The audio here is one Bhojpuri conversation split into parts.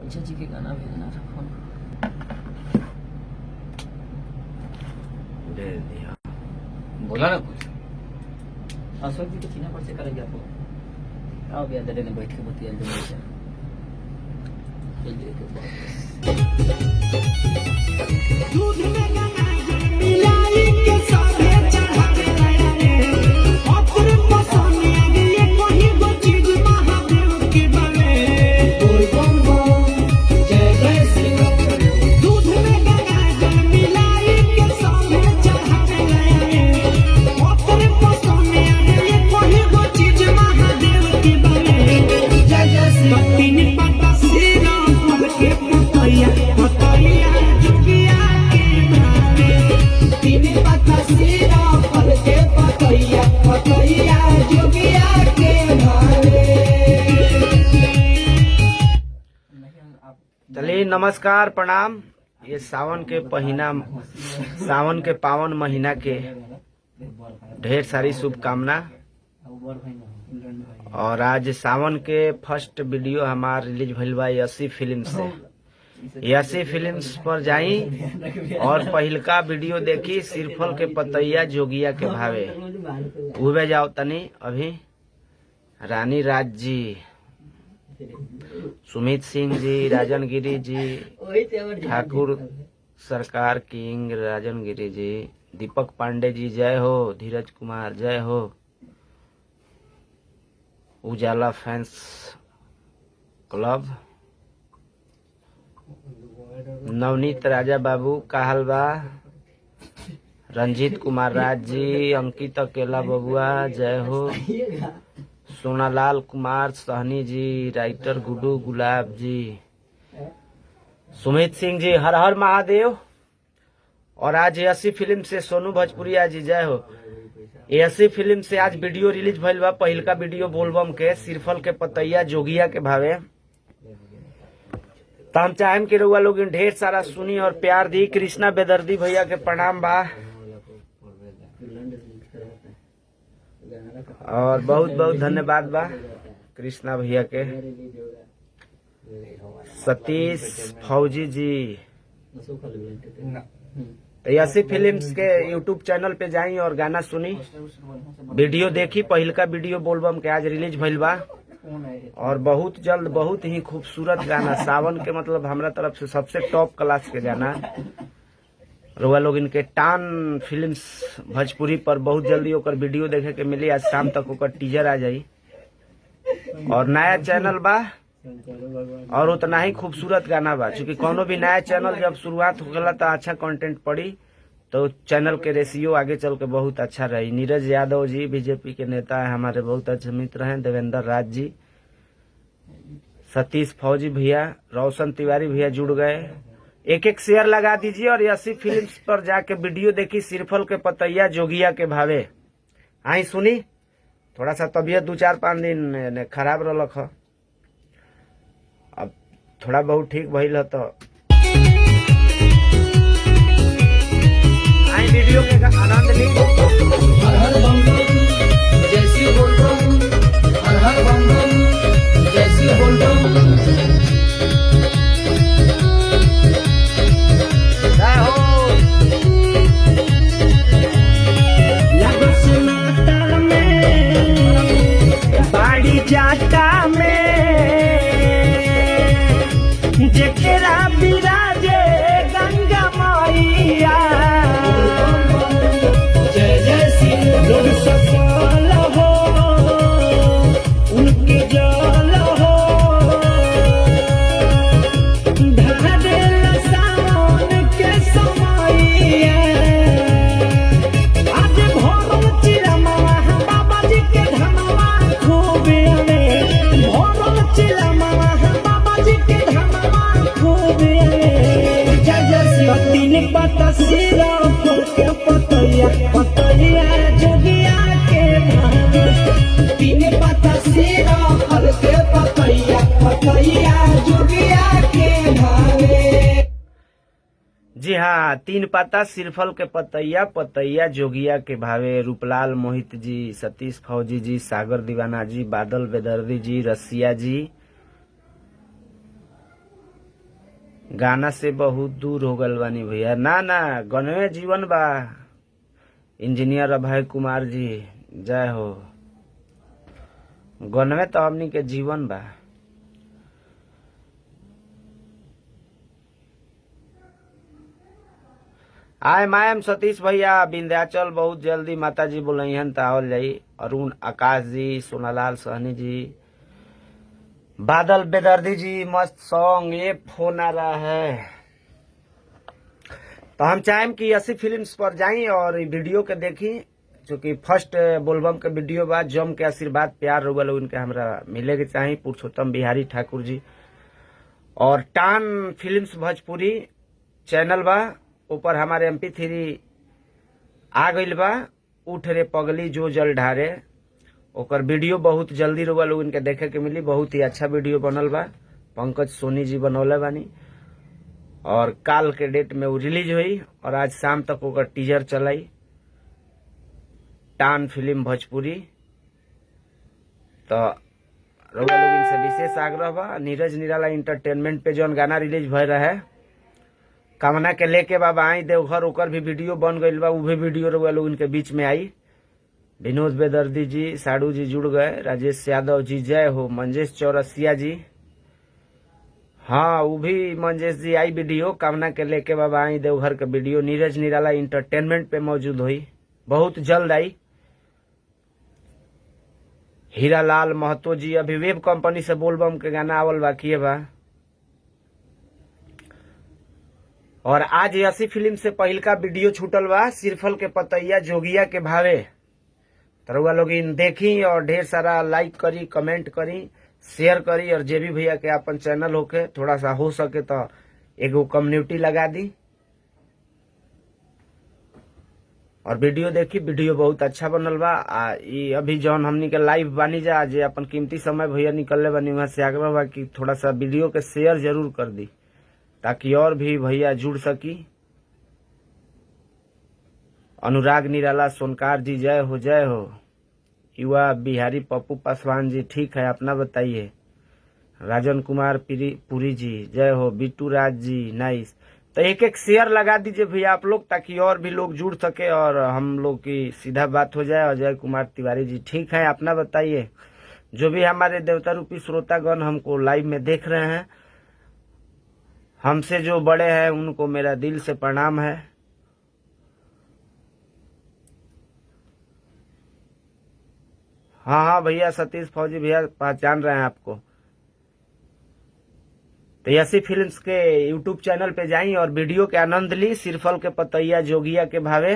अच्छा जी के गाना भेजना था फोन भेज दिया। बोला ना कुछ अशोक जी को चीना पर से करेंगे आपको आओ भैया दरे ने बैठ के बतिया दे दूध में मिलाई के साथे चढ़ा के लाया रे और पसंद ये कोई गो चीज महादेव के बने बोल बम बम जय जय श्री राम दूध में मिलाई के साथे चढ़ा के लाया रे और पसंद ये कोई गो चीज महादेव के बने जय जय श्री राम तीन पत्ता श्री राम फल के पतैया पतैया जुगिया के भावे तीन पत्ता श्री राम फल के पतैया पतैया जुगिया के भावे। चलिए नमस्कार प्रणाम। ये सावन के पावन महीना के ढेर सारी शुभकामना। और आज सावन के फर्स्ट वीडियो हमार रिलीज भइल बा यसी फिल्म से। यसी फिल्म्स पर जाई और पहिलका वीडियो देखी सिरफल के पतैया जोगिया के भावे उबे जाओ तनी। अभी रानी राज जी, सुमित सिंह जी, राजन गिरी जी, ठाकुर सरकार किंग राजन गिरी जी, दीपक पांडे जी जय हो, धीरज कुमार जय हो, उजाला फैंस क्लब, नवनीत राजा बाबू काहलबा, रंजीत कुमार राज जी, अंकित अकेला बबुआ जय हो, सोनालाल कुमार सहनी जी, राइटर गुड्डू गुलाब जी, सुमित सिंह जी हर हर महादेव। और आज यसी फिल्म से सोनू भोजपुरिया जी जय हो। यसी फिल्म से आज वीडियो रिलीज भइल बा पहिलका वीडियो बोलबम के सिरफल के पतैया जोगिया के भावे। तो हम चाहेम कि रउआ लोग ढेर सारा सुनी और प्यार दी। कृष्णा बेदर्दी भैया के प्रणाम बा और बहुत बहुत धन्यवाद बा कृष्णा भैया के। सतीश फौजी जी तो यसी फिल्म्स के यूट्यूब चैनल पे जाई और गाना सुनी, वीडियो देखी। पहिलका वीडियो बोलबम के आज रिलीज भइल बा और बहुत जल्द बहुत ही खूबसूरत गाना सावन के मतलब हमरा तरफ से सबसे टॉप क्लास के गाना रउआ लोग इनके टान फिल्म्स भोजपुरी पर बहुत जल्दी ओकर वीडियो देखे के मिली। आज शाम तक ओकर टीजर आ जाई और नया चैनल बा और उतना ही खूबसूरत गाना बा। चूंकि कोनो भी नया चैनल जब शुरुआत होगा तो अच्छा कंटेंट पड़ी तो चैनल के रेशियो आगे चल के बहुत अच्छा रही। नीरज यादव जी बीजेपी के नेता है, हमारे बहुत अच्छे मित्र हैं। देवेंद्र राज जी, सतीश फौजी भैया, रोशन तिवारी भैया जुड़ गए। एक एक शेयर लगा दीजिए और यसी फिल्म्स पर जाके वीडियो देखी सिरफल के पतैया जोगिया के भावे। आई सुनी। थोड़ा सा तबीयत 2-4-5 दिन खराब रहलक ह, अब थोड़ा बहुत ठीक भइल तो आई वीडियो के आनंद ली। हर हर बम बम जैसी बोल बम हर हर बम बम जैसी बोल बम जय हो। लगो सुनाता में बाड़ी जाता में जेकरा बिराजे गंगा मैया जय जय श्री लोग सफल हो उनके जल हो ढारे सावन के समैया आज भोरल चिरमा बाबा जी के धनवा खूब आवे भोरल चिरमा बाबा जी के धनवा खूब आवे जय जय श्री तीन पत्ता सिरा फल के पतैया पतैया जोगिया के भावे तीन पत्ता सिरा फल के पतैया पतैया जोगिया के भावे। जी हाँ, 3 पाता सिरफल के पतैया पतैया जोगिया के भावे। रूपलाल मोहित जी, सतीश फौजी जी, सागर दीवाना जी, बादल बेदर्दी जी, रसिया जी, गाना से बहुत दूर हो गल बानी भैया। ना ना, गनवे जीवन बा। इंजीनियर अभय कुमार जी जय हो। गनवे तो हमनी के जीवन बा। आय मायम सतीश भैया विंध्याचल बहुत जल्दी माता जी बोलहन तावल जाई। अरुण आकाश जी, सोनालाल सहनी जी, बादल बेदर्दी जी मस्त सॉन्ग। ये फोन आ रहा है तो हम चाहें कि 80 फिल्म्स पर जाई और वीडियो के देखी, जो कि फर्स्ट बोलबम के वीडियो बाद जम के आशीर्वाद प्यार रोगल उनके हमरा मिले के चाहिए। पुरुषोत्तम बिहारी ठाकुर जी और टान फिल्म्स भोजपुरी चैनल बा, ऊपर हमारे MP3 आ गइल बा। उठ रे पगली जो जल ढारे, ओकर वीडियो बहुत जल्दी रोगल उनके देखे के मिली। बहुत ही अच्छा वीडियो बनल बा, पंकज सोनी जी बनौले बानी और काल के डेट में वो रिलीज हुई और आज शाम तक ओकर टीजर चलाई। टान फिल्म भोजपुरी तो रउआ लोग इनसे विशेष आग्रह बा, नीरज निराला इंटरटेनमेंट पे जौन गाना रिलीज भय रहे कामना के लेके बाबा आई देवघर, ओकर भी वीडियो बन गइल बा। उ भी वीडियो रउआ लोग इनके बीच में आई। विनोद बेदर्दी जी, साडू जी जुड़ गए, राजेश यादव जी जय हो, मंजेश चौरसिया जी, हाँ वो भी मंजेश जी आई वीडियो। कामना के लेके बाबा आई देवघर के वीडियो नीरज निराला इंटरटेनमेंट पे मौजूद हुई, बहुत जल्द आई। हीरालाल महतो जी अभी वेब कंपनी से बोलबम के गाना आवल बाकी बा। और आज 80 फिल्म से पहिल का वीडियो छूटल बा, सिरफल के पतैया जोगिया के भावे। तरुआ लोग इन देखी और ढेर सारा लाइक करी, कमेंट करी, शेयर करी और जे भी भैया के अपन चैनल होके थोड़ा सा हो सके तो एगो कम्युनिटी लगा दी और वीडियो देखी। वीडियो बहुत अच्छा बनल बा। ई अभी जौन हमनी के लाइव बानी जा, जे अपन कीमती समय भैया निकलले बानी, वहां से आग्रह बा कि थोड़ा सा वीडियो के शेयर जरूर कर दी ताकि और भी भैया जुड़ सकी। अनुराग निराला सोनकार जी जय हो जय हो। युवा बिहारी पप्पू पासवान जी ठीक है, अपना बताइए। राजन कुमार पुरी जी जय हो। बिट्टू राज जी नाइस। तो एक एक शेयर लगा दीजिए भैया आप लोग, ताकि और भी लोग जुड़ सके और हम लोग की सीधा बात हो जाए। अजय कुमार तिवारी जी ठीक है, अपना बताइए। जो भी हमारे देवता रूपी श्रोतागण हमको लाइव में देख रहे हैं, हमसे जो बड़े हैं उनको मेरा दिल से प्रणाम है। हाँ भैया सतीश फौजी भैया पहचान रहे हैं आपको। तो 80 फिल्म्स के YouTube चैनल पे जाई और वीडियो के आनंद ली। सिरफल के पतैया जोगिया के भावे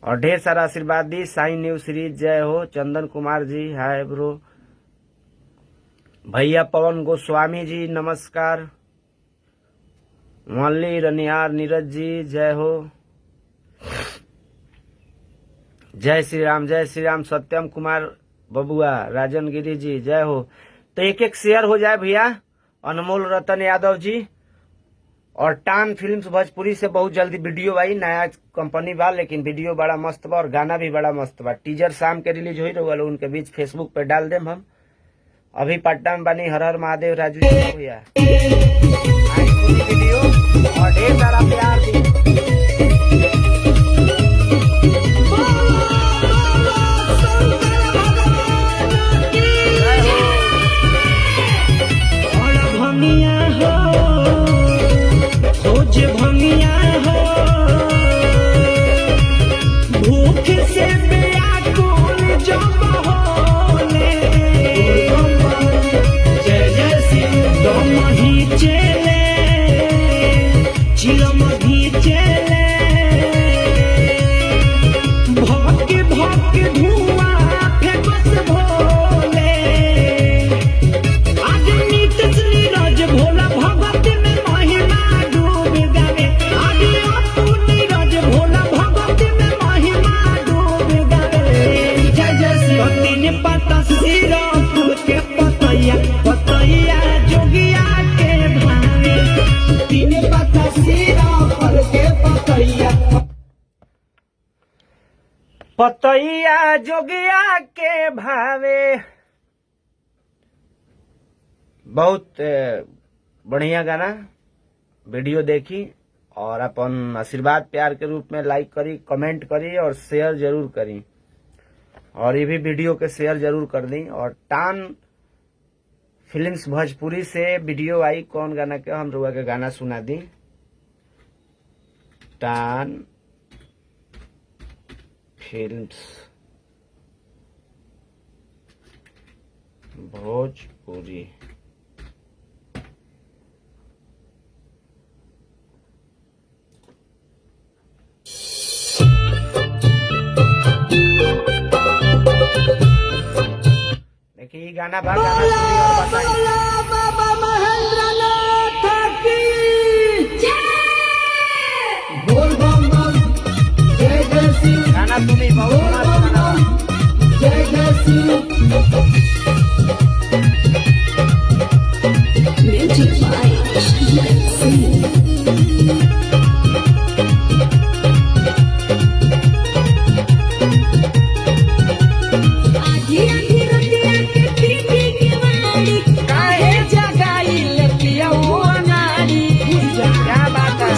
और ढेर सारा आशीर्वाद दी। साई न्यू सीरीज जय हो। Chandan Kumar ji hi bro. भैया पवन गोस्वामी जी नमस्कार। मल्ली रनियार नीरज जी जय हो। जय श्री राम जय श्री राम। सत्यम कुमार बबुआ, राजन गिरी जी जय हो। तो एक एक शेयर हो जाए भैया। अनमोल रतन यादव जी और टान फिल्म्स भोजपुरी से बहुत जल्दी वीडियो आई। नया कंपनी बा लेकिन वीडियो बड़ा मस्त बा और गाना भी बड़ा मस्त बा। टीजर शाम के रिलीज हुई रहा, उनके बीच फेसबुक पे डाल देम हम। अभी पटना में बनी हर हर महादेव राजू भैया वीडियो और ढेर सारा प्यार दी। पतैया जोगिया के भावे। बहुत बढ़िया गाना वीडियो देखी और अपन आशीर्वाद प्यार के रूप में लाइक करी, कमेंट करी और शेयर जरूर करी, और ये भी वीडियो के शेयर जरूर कर दी। और टान फिल्म्स भोजपुरी से वीडियो आई, कौन गाना के हम रुआ के गाना सुना दी। टान फिल्म्स भोजपुरी, देखिए ये गाना बा, गाना सुनी और बताइए। बाबा महेंद्रनाथ की बोल बम बम जय जय शिव, गाना सुनी, बहुत मस्त गाना बा। जय जय Shiv. Music by Shine Singh. आधी आधी रतिया के पीठी के वाली काहे जगाई ले पिया हुआ नारी। क्या बात है।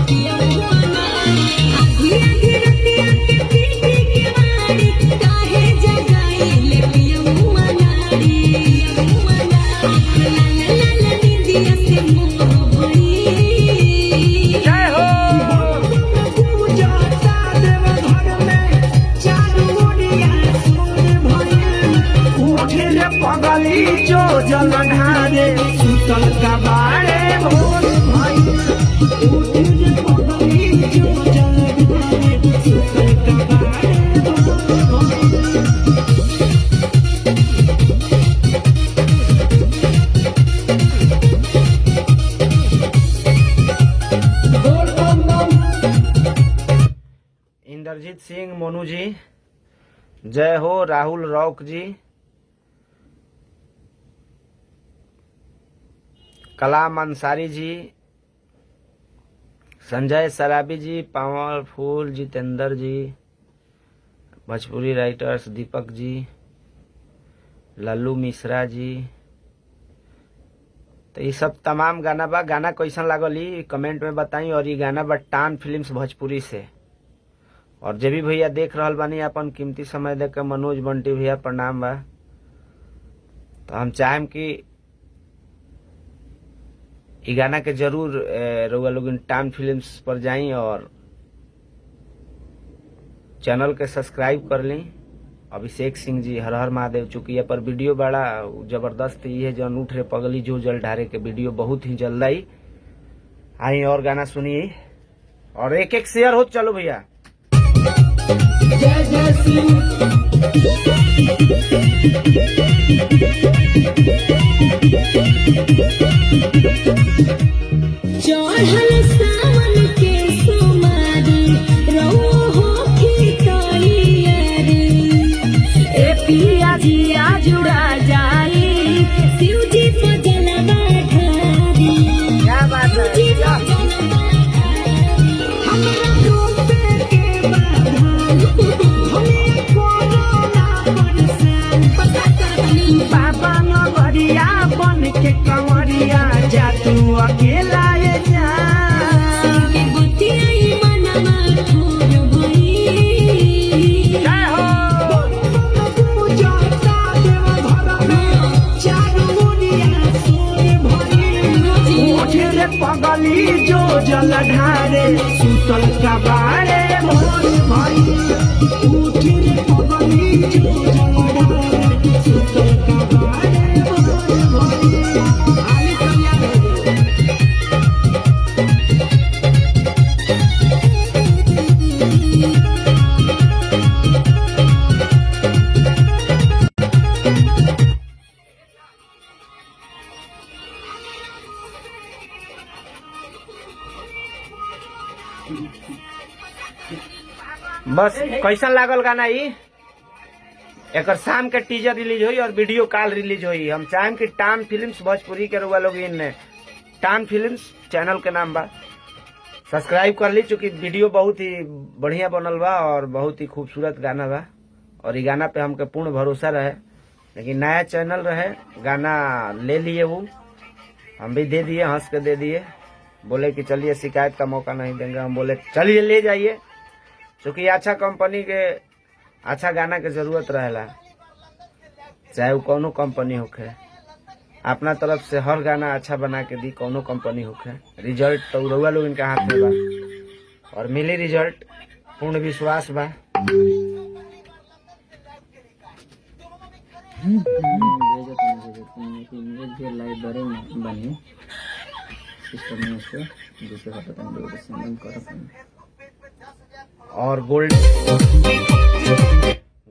पिया हुआ नारी। आधी आधी रतिया के पीठी के वाली काहे जगाई ले पिया हुआ नारी। पिया हुआ नारी। लाल लाल निंदिया से मोह भई। जय हो। पूजाता देव घर में चारू ओरिया सोन भइल। उठे रे पगली जो जल ढारे सुतल कबाड़े भोर भइल। उठे रे पगली जो जल ढारे सुतल कबाड़े भोर भइल। बोल बम बम इंद्रजीत सिंह मोनू जी, जय हो। राहुल रौक जी, कलाम अंसारी जी, संजय सराबी जी, पावरफुल जितेंद्र जी, भोजपुरी राइटर्स दीपक जी, लल्लू मिश्रा जी। तो ये सब तमाम गाना बा। गाना कैसन लागल ई कमेंट में बताई। और ये गाना बा टान फिल्म्स भोजपुरी से। और जे भी भैया देख रहल बानी अपन कीमती समय दे के, मनोज बंटी भैया प्रणाम बा। तो हम चाहेम कि ई गाना के जरूर रउआ लोग टान फिल्म्स पर जाई और चैनल के सब्सक्राइब कर ली। अभिषेक सिंह जी, हर हर महादेव। चूंकि ये पर वीडियो बड़ा जबरदस्त ये है, जौन उठ रे पगली जो जल ढारे के वीडियो बहुत ही जल्द आई और गाना सुनिए और एक एक शेयर हो। चलो भैया। जय जय शिव। चढ़ल सावन के सोमारी रहो होखी तैयारी। ए पिया जिया जुड़ा जाई शिव जी को जलवा ढारी। क्या बात है। शिव जी को जलवा ढारी। हमरा डूबे के बाधान हमें कोरोना परेशान। बाबा नगरिया बन के कंवरिया जा तू अकेला ये जा। के बुतियाई मनवा ठोर भई। जय हो। पूजाता देव घर में चारू ओरिया सोन भइल। उठे रे पगली जो जल ढारे सुतल कबाड़े भोर भइल। उठे रे पगली जो जल ढारे सुतल कबाड़े भोर भइल। आई कन्या रे। बस कैसन लागल गाना ई। एकर शाम के टीजर रिलीज हुई और वीडियो कॉल रिलीज हुई। हम चाहें कि टान फिल्म्स भोजपुरी के रुआ लोग इन टान फिल्म्स चैनल के नाम बा, सब्सक्राइब कर ली। चूंकि वीडियो बहुत ही बढ़िया बनल बा और बहुत ही खूबसूरत गाना बा। और ये गाना पे हमके पूर्ण भरोसा रहे, लेकिन नया चैनल रहे, गाना ले लिए वो हम भी दे दिए, हंस के दे दिए। बोले कि चलिए शिकायत का मौका नहीं देंगे। हम बोले चलिए ले जाइए, क्योंकि अच्छा कंपनी के अच्छा गाना के जरूरत रहेला, चाहे वो कौनो कंपनी होखे। अपना तरफ से हर गाना अच्छा बना के दी, कौनो कंपनी होखे। रिजल्ट तो रउआ लोग इनका हाथ में बा और मिली रिजल्ट, पूर्ण विश्वास बा। लाइब्रेरी में बनी सिस्टम में इसको दूसरे का पता नहीं सिंगिंग कर और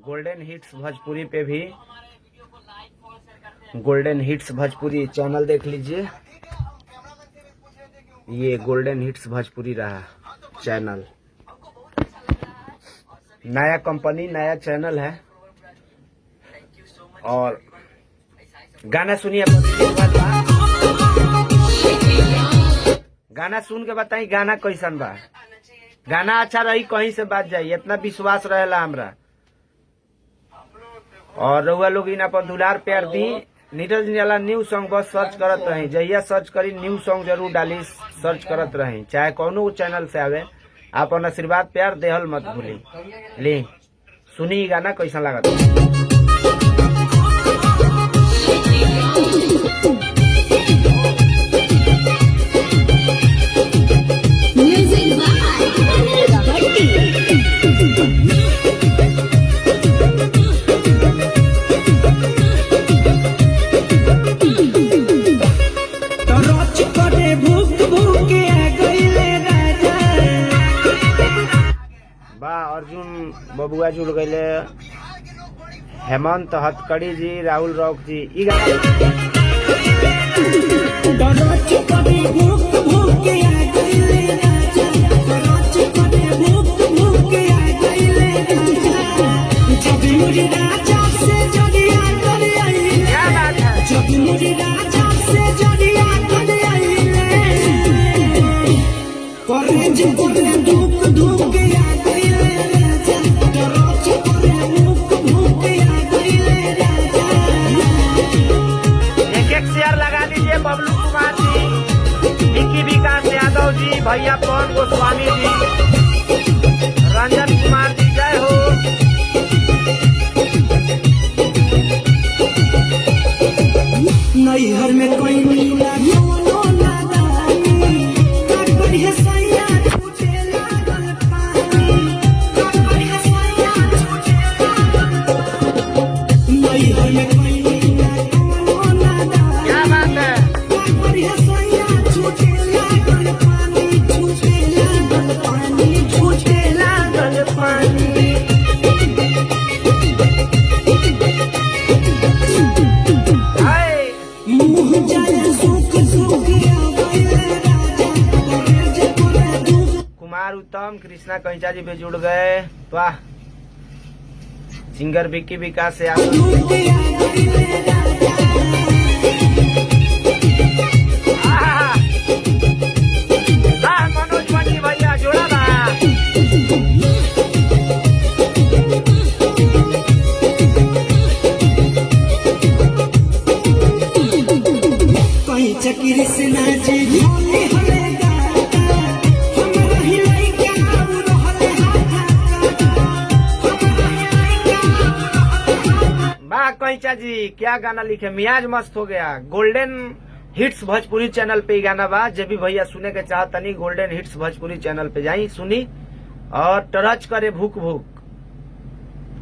गोल्डन हिट्स भोजपुरी पे भी, गोल्डन हिट्स भोजपुरी चैनल देख लीजिए। ये गोल्डन हिट्स भोजपुरी रहा चैनल, नया कंपनी नया चैनल है। और गाना सुनिए, गाना सुन के बताई गाना कैसन बा। गाना अच्छा रही कहीं से बात जाई, इतना विश्वास रहेला हमरा। और रउआ लोग इन अपन दुलार प्यार दी। नीरज निराला न्यू सॉन्ग बस सर्च करत रही, जहिया सर्च करी न्यू सॉन्ग जरूर डाली, सर्च करत रही, चाहे कौनो चैनल से आवे। अपन आशीर्वाद प्यार देहल मत भूली। ली सुनी गाना कैसा लागत। Music by तो रोज करे भूख भूखे आ गईले राजा। बा अर्जुन बबुआ जुड़ गए, हेमंत हथकड़ी जी, राहुल रॉक जी। ई गाना तो रोज करे भूख भूखे आ गईले राजा। तो रोज करे भूख भूखे आ गईले राजा। जब मुझे राजा से जड़िया कर आई, क्या बात है। जब मुझे राजा से जड़िया कर आई, कॉलेज करे धूप धूप आ गईले राजा। तो रोज करे भूख भूखे आ गईले राजा। एक शेयर लगा दीजिए बबलू कुमार जी, विकी विकास यादव जी, भैया पवन गोस्वामी जी, रंजन कुमार जी, जय हो। नैहर में कोई नीला कोनो नादानी, कर बढ़िया सैया छूटे लागल पानी, कर बढ़िया सैया छूटे लागल। नैहर में कोई नीला कोनो नादानी, क्या बात है। कर बढ़िया सैया छूटे लागल पानी, छूटे लागल पानी, छूटे लागल पानी। हाय मुँह जल सूख सूख आ गईले राजा। कॉलेज करे धूप कुमार उत्तम, कृष्णा कंचा जी भी जुड़ गए। वाह। सिंगर विकी विकास यादव, धूप आ गईले राजा। आहा। वाह, मनोज मनी भैया जोड़ा बा। कहीं चक्र से नाचे झोले हले गाता। हमरा ही लइका आउ रहले हाथा काटा। हमरा ही लइका आउ रहले हाथा। वाह कंचा जी, क्या गाना लिखे, मियाज मस्त हो गया। गोल्डन हिट्स भोजपुरी चैनल पे ही गाना बा। जब भी भैया सुने के चाहतनी गोल्डन हिट्स भोजपुरी चैनल पे जाई, सुनी और टरच करे भूख भूख।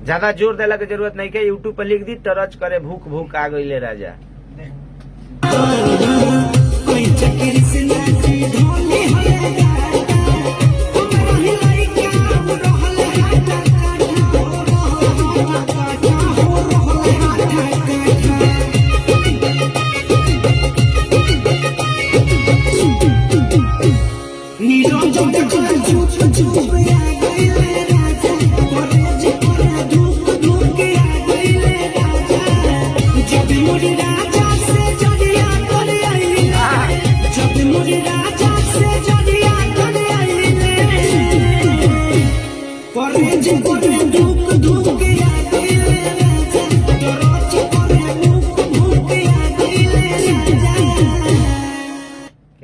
ज्यादा जोर देला के जरूरत नहीं के, यूट्यूब पे लिख दी टरच करे भूख भूख आ गईले राजा। कहीं चक्र से नाचे झोले हले गाता। हमरा ही लइका आउ रहले हाथा काटा। हो रहले हाथा काटा। नीरज देखल चुप चुप आ गईले राजा। कॉलेज करे धूप धूप आ गईले राजा। जब मुझे राजा से जड़िया कर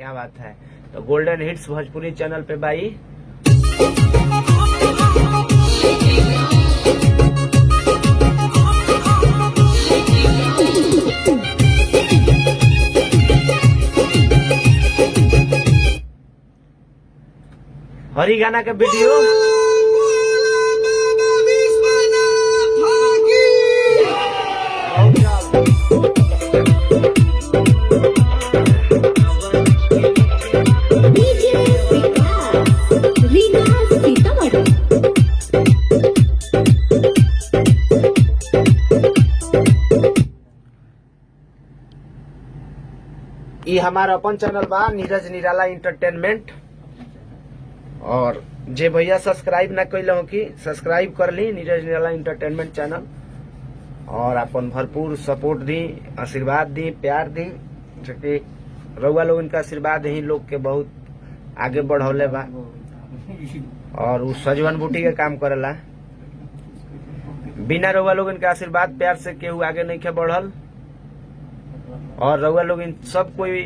क्या बात है। तो गोल्डन हिट्स भोजपुरी चैनल पे भाई हरी गाना के वीडियो डीजे विकास रीना सीतामढ़ी। ये हमारा अपन चैनल बा नीरज निराला इंटरटेनमेंट। और जे भैया सब्सक्राइब ना कैले हो कि सब्सक्राइब कर ली नीरज निराला इंटरटेनमेंट चैनल और अपन भरपूर सपोर्ट दी, आशीर्वाद दी, प्यार दी। क्योंकि रउआ लोगन का आशीर्वाद ही लोग के बहुत आगे बढ़ौले बा। और उ सजवन बूटी के काम करेला। बिना रउआ लोगन के आशीर्वाद प्यार से केहू आगे नहीं के बढ़ल। और रउआ लोग सब कोई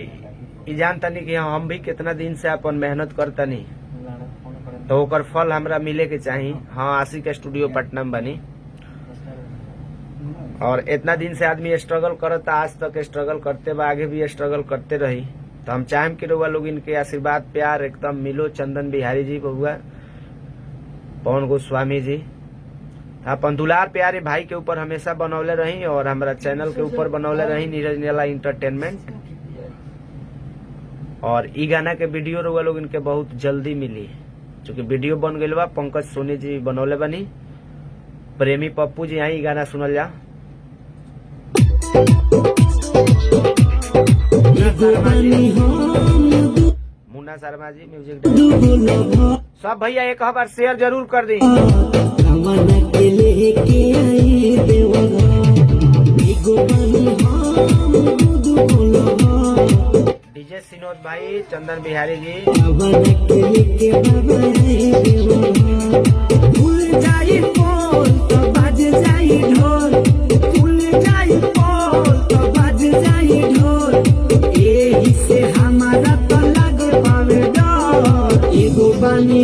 ई जानतानी कि हम भी कितना दिन से अपन मेहनत करतानी, तो ओकर फल हमरा मिले के चाही। हाँ, आशिक स्टूडियो पटना में बनी और इतना दिन से आदमी स्ट्रगल करता, आज तक स्ट्रगल करते बा, आगे भी स्ट्रगल करते रही। तो हम चाहें कि रउआ लोग इनके आशीर्वाद प्यार एकदम मिलो। चंदन बिहारी जी बउआ, पवन गोस्वामी जी, अपन दुलार प्यारे भाई के ऊपर हमेशा बनौले रही और हमारा चैनल के ऊपर बनौले रही नीरज निराला इंटरटेनमेंट। और ई गाना के वीडियो रउआ लोग इनके बहुत जल्दी मिली, चूंकि वीडियो बन गई बा। पंकज सोनी जी बनौले बनी, प्रेमी पप्पू जी आई गाना सुनल जा। मुन्ना शर्मा जी म्यूजिक डायरेक्टर। सब भैया एक बार शेयर जरूर कर दी। डीजे सिनोद भाई, चंदन बिहारी जी,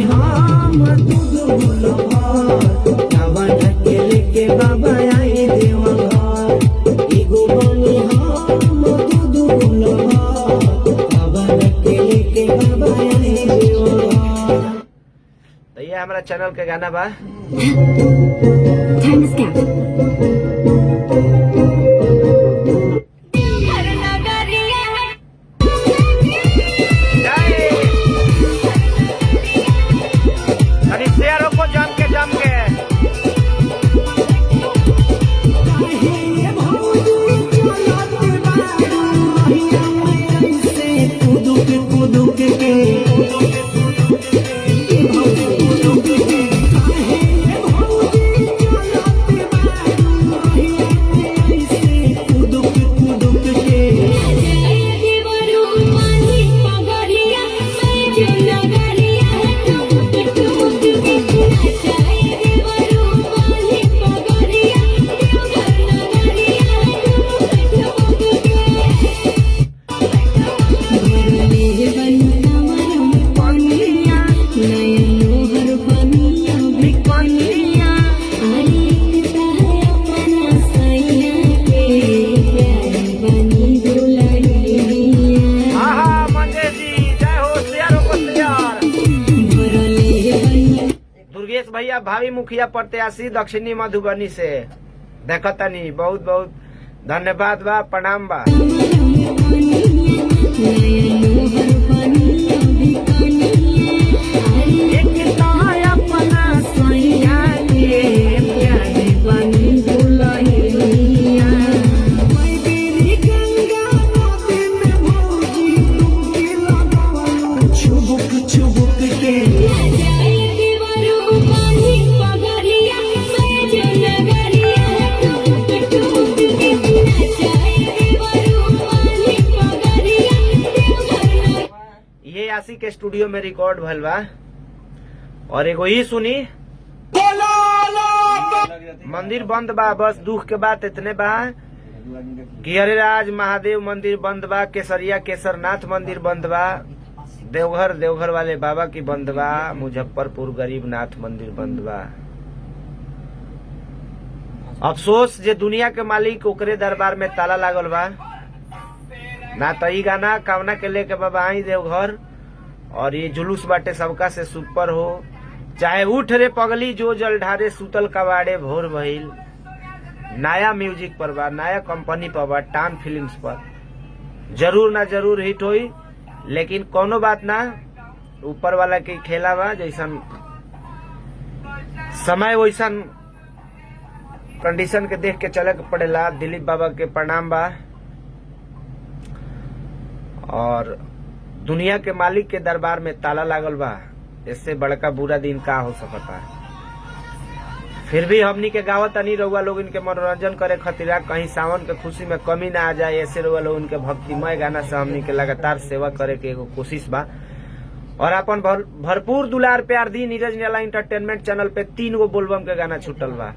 हम दूध बोलो जवन के लेके बाबा आई देवा एगो बनी हम दूध बोलो जवन के लेके बाबा आई देवा। तो ये हमारा चैनल के गाना बा। थैंक्स क्या अरे शेयरों को जम के भैया भावी मुखिया प्रत्याशी दक्षिणी मधुबनी से देखतनी, बहुत बहुत धन्यवाद बा, प्रणाम बा। आशिक के स्टूडियो में रिकॉर्ड भइल बा। और एगो ही सुनी, मंदिर बंद बा, बस दुख के बात इतने बा कि अरे राज महादेव मंदिर बंद बा, केसरिया केसरनाथ मंदिर बंद बा, देवघर वाले बाबा की बंद बा, मुजफ्फरपुर गरीबनाथ मंदिर बंद बा। अफसोस जे दुनिया के मालिक ओकरे दरबार में ताला लागल बा। ना तो ई गाना कामना के लेके बाबा आई देवघर, और ये जुलूस बाटे सबका से सुपर हो। चाहे उठ रे पगली जो जल ढारे, सुतल कबाड़े भोर भइल। नया म्यूजिक पर बा, नया कंपनी पर बा, टान फिल्म्स पर। जरूर ना जरूर हिट होई, लेकिन कोनो बात ना, ऊपर वाला के खेला बा। जैसन समय वैसन कंडीशन के देख के चले के पड़ेला। दिलीप बाबा के प्रणाम बा। और दुनिया के मालिक के दरबार में ताला लागल बा, इससे बड़का बुरा दिन का हो सकता है। फिर भी हमनी के गावत तनी रउआ लोग इनके मनोरंजन करे खातिर, कहीं सावन के खुशी में कमी ना आ जाए, ऐसे रउआ लोग इनके भक्तिमय गाना से हमनी के लगातार सेवा करे के एगो कोशिश बा। और अपन भरपूर दुलार प्यार दी। नीरज निराला इंटरटेनमेंट चैनल पे 3 गो बोलबम के गाना छूटल बा।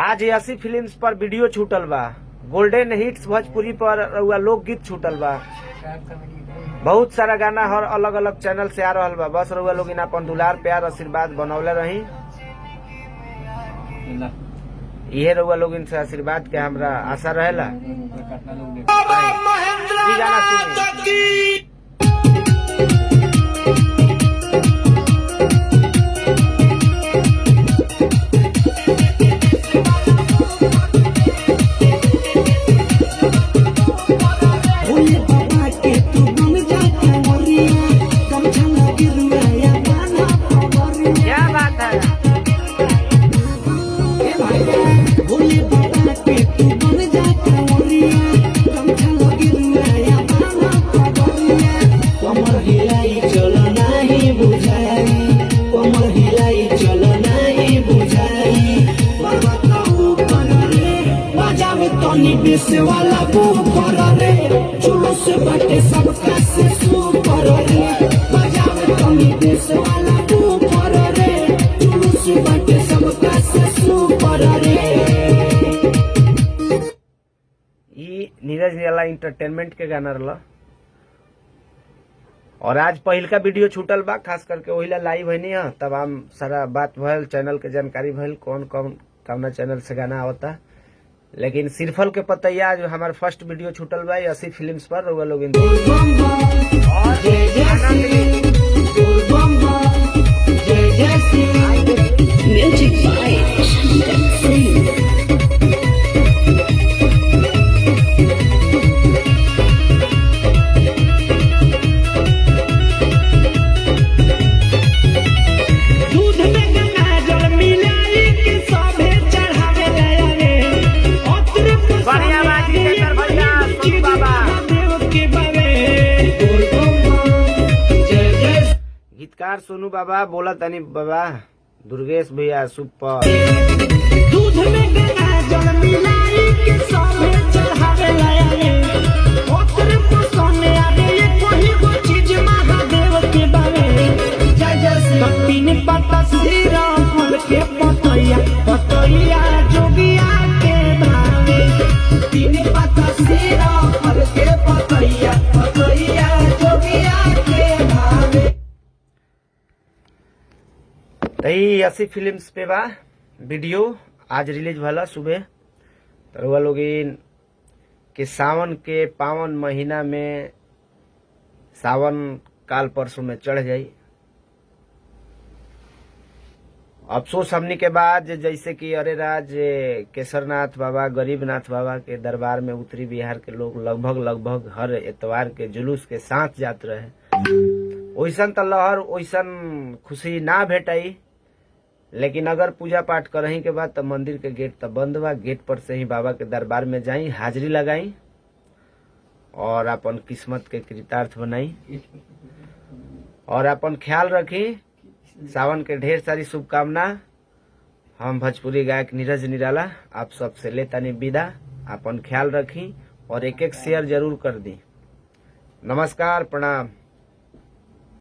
आज 80 फिल्म्स पर वीडियो छूटल बा। गोल्डन हिट्स भोजपुरी पर रउआ लोकगीत छूटल बा। बहुत सारा गाना हर अलग अलग चैनल से आ रहल बा। बस रउआ लोग अपन दुलार प्यार आशीर्वाद बनौले रही। ये रउआ लोग इनसे आशीर्वाद के हमरा आशा रहेला। ई गाना सुनी। क्या बात है। वाला ऊपर रे, जुलूस बाटे सबका से सुपर रे। बजावे तनी देश वाला ऊपर रे, जुलूस बाटे सबका से सुपर रे। ई नीरज निराला इंटरटेनमेंट के गाना रहला। और आज पहिल का वीडियो छूटल बा, खास करके वहीला लाइव है नहीं। तमाम सारा बात भयल, चैनल के जानकारी भयल, कौन कौन कौना चैनल से गाना आवता। लेकिन सिरफल के पतैया जो हमारा फर्स्ट वीडियो छूटल बा 80 फिल्म्स पर रउआ लोग म्यूजिक बाय शंकर सिंह। दूध में गंगा जल मिलाई के सभे चढ़ावे लाया रे। अत्र बढ़िया बाजी के कर भैया सोनू बाबा। देव के बावे। जय जय गीतकार सोनू बाबा बोला तनी बाबा। दुर्गेश भैया सुपर। दूध में गंगा जल मिलाई के सभे चढ़ावे लाया रे। अत्र सोने आगे ये कोई वो चीज महादेव के बावे। जय जय तीन पत्ता सिरा फल के पतैया, पतैया जोगिया के भावे। तीन पत्ता सिरा फल के पतैया, पतैया जोगिया के भावे। तई 80 फिल्म्स पे बा वीडियो आज रिलीज भला सुबह। तो रउआ लोग के सावन के पावन महीना में, सावन काल परसों में चढ़ जाई। अफसोस हमनी के बाद जैसे कि अरे राज केसरनाथ बाबा, गरीबनाथ बाबा के दरबार में उत्तरी बिहार के लोग लगभग हर एतवार के जुलूस के साथ जात रहे। ओइसन त लहर ओइसन खुशी ना भेटाई। लेकिन अगर पूजा पाठ करही के बाद तो मंदिर के गेट तो बंद बा। गेट पर से ही बाबा के दरबार में जाई, हाजिरी लगाई और अपन किस्मत के कृतार्थ बनाई। और अपन ख्याल रखी। सावन के ढेर सारी शुभकामना। हम भोजपुरी गायक नीरज निराला आप सबसे लेतानी विदा। अपन ख्याल रखी और एक शेयर जरूर कर दी। नमस्कार, प्रणाम।